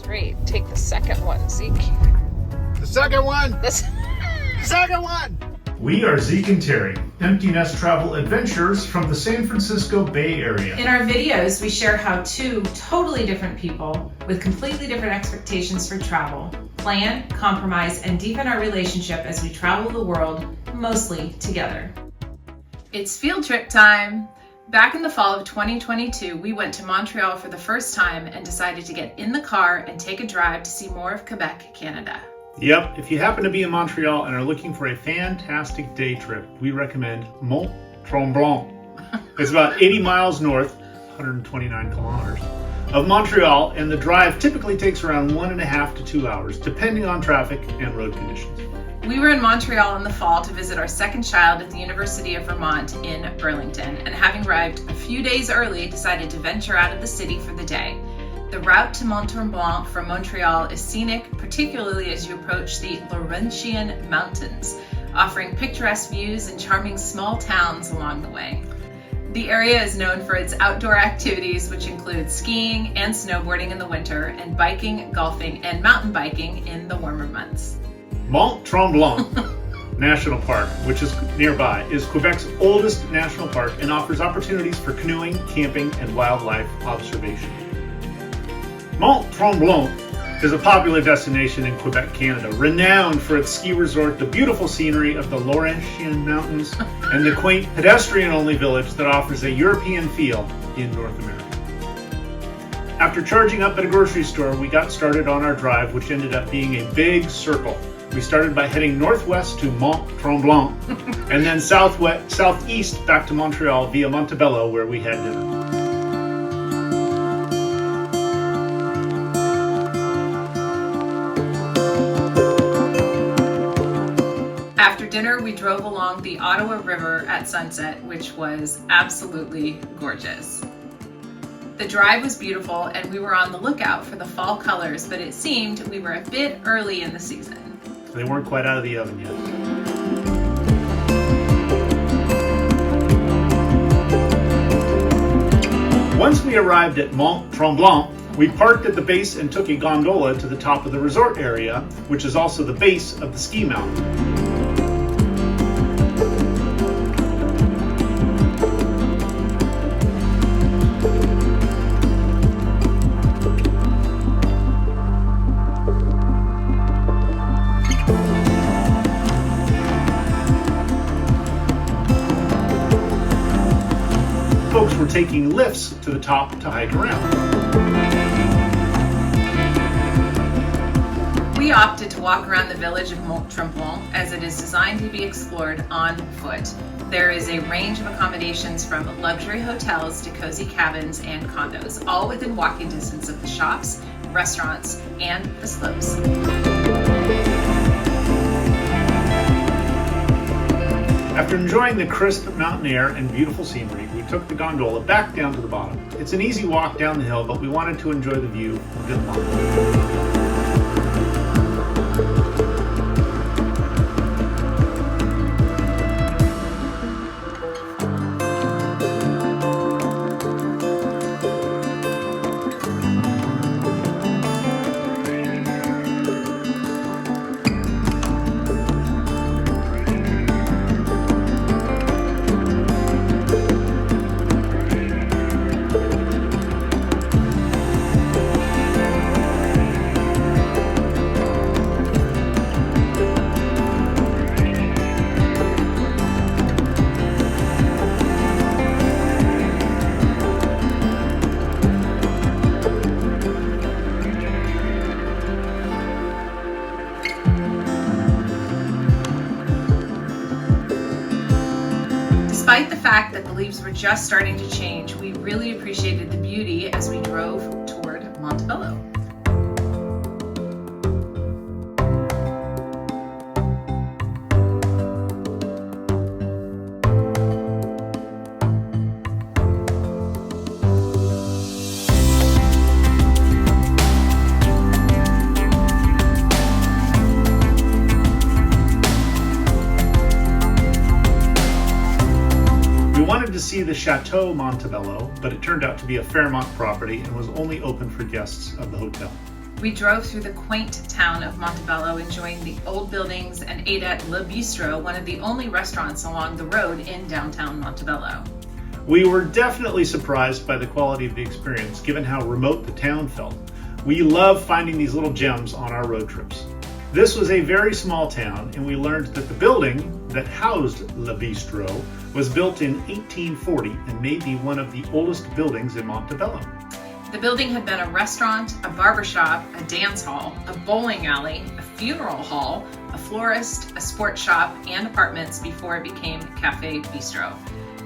Great. Take the second one, Zeke. The second one! This. Second one! We are Zeke and Terri, empty nest travel adventurers from the San Francisco Bay Area. In our videos, we share how two totally different people with completely different expectations for travel plan, compromise, and deepen our relationship as we travel the world, mostly together. It's field trip time! Back in the fall of 2022, we went to Montreal for the first time and decided to get in the car and take a drive to see more of Quebec, Canada. Yep, if you happen to be in Montreal and are looking for a fantastic day trip, we recommend Mont Tremblant. It's about 80 miles north, 129 kilometers, of Montreal, and the drive typically takes around 1.5 to 2 hours, depending on traffic and road conditions. We were in Montreal in the fall to visit our second child at the University of Vermont in Burlington, and having arrived a few days early, decided to venture out of the city for the day. The route to Mont Tremblant from Montreal is scenic, particularly as you approach the Laurentian Mountains, offering picturesque views and charming small towns along the way. The area is known for its outdoor activities, which include skiing and snowboarding in the winter, and biking, golfing, and mountain biking in the warmer months. Mont Tremblant National Park, which is nearby, is Quebec's oldest national park and offers opportunities for canoeing, camping, and wildlife observation. Mont Tremblant is a popular destination in Quebec, Canada, renowned for its ski resort, the beautiful scenery of the Laurentian Mountains, and the quaint pedestrian-only village that offers a European feel in North America. After charging up at a grocery store, we got started on our drive, which ended up being a big circle. We started by heading northwest to Mont Tremblant, and then southeast back to Montreal via Montebello, where we had dinner. After dinner, we drove along the Ottawa River at sunset, which was absolutely gorgeous. The drive was beautiful, and we were on the lookout for the fall colors, but it seemed we were a bit early in the season. They weren't quite out of the oven yet. Once we arrived at Mont Tremblant, we parked at the base and took a gondola to the top of the resort area, which is also the base of the ski mountain. Folks were taking lifts to the top to hike around. We opted to walk around the village of Mont Tremblant as it is designed to be explored on foot. There is a range of accommodations from luxury hotels to cozy cabins and condos, all within walking distance of the shops, restaurants, and the slopes. After enjoying the crisp mountain air and beautiful scenery, we took the gondola back down to the bottom. It's an easy walk down the hill, but we wanted to enjoy the view a bit longer. Despite the fact that the leaves were just starting to change, we really appreciated the beauty as we drove toward Montebello. Wanted to see the Chateau Montebello, but it turned out to be a Fairmont property and was only open for guests of the hotel. We drove through the quaint town of Montebello, enjoying the old buildings, and ate at Le Bistro, one of the only restaurants along the road in downtown Montebello. We were definitely surprised by the quality of the experience, given how remote the town felt. We love finding these little gems on our road trips. This was a very small town, and we learned that the building that housed Le Bistro was built in 1840 and may be one of the oldest buildings in Montebello. The building had been a restaurant, a barbershop, a dance hall, a bowling alley, a funeral hall, a florist, a sports shop, and apartments before it became Cafe Bistro.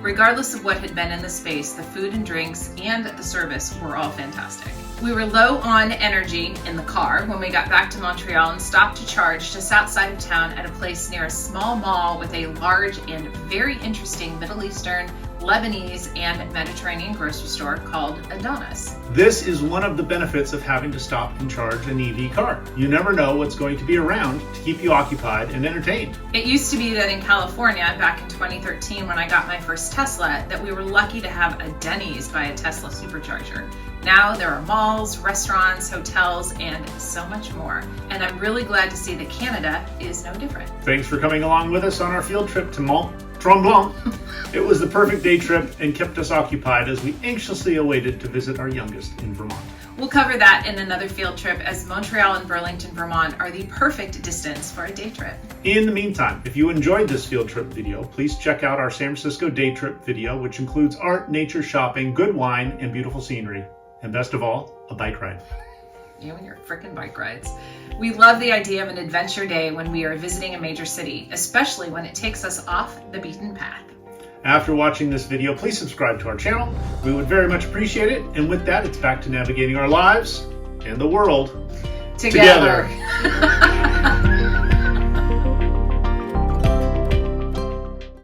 Regardless of what had been in the space, the food and drinks and the service were all fantastic. We were low on energy in the car when we got back to Montreal and stopped to charge just outside of town at a place near a small mall with a large and very interesting Middle Eastern, Lebanese, and Mediterranean grocery store called Adonis. This is one of the benefits of having to stop and charge an EV car. You never know what's going to be around to keep you occupied and entertained. It used to be that in California, back in 2013 when I got my first Tesla, that we were lucky to have a Denny's by a Tesla supercharger. Now there are malls, restaurants, hotels, and so much more. And I'm really glad to see that Canada is no different. Thanks for coming along with us on our field trip to Mont Tremblant. It was the perfect day trip and kept us occupied as we anxiously awaited to visit our youngest in Vermont. We'll cover that in another field trip, as Montreal and Burlington, Vermont are the perfect distance for a day trip. In the meantime, if you enjoyed this field trip video, please check out our San Francisco day trip video, which includes art, nature, shopping, good wine, and beautiful scenery. And best of all, a bike ride. You and your frickin' bike rides. We love the idea of an adventure day when we are visiting a major city, especially when it takes us off the beaten path. After watching this video, please subscribe to our channel. We would very much appreciate it. And with that, it's back to navigating our lives and the world Together.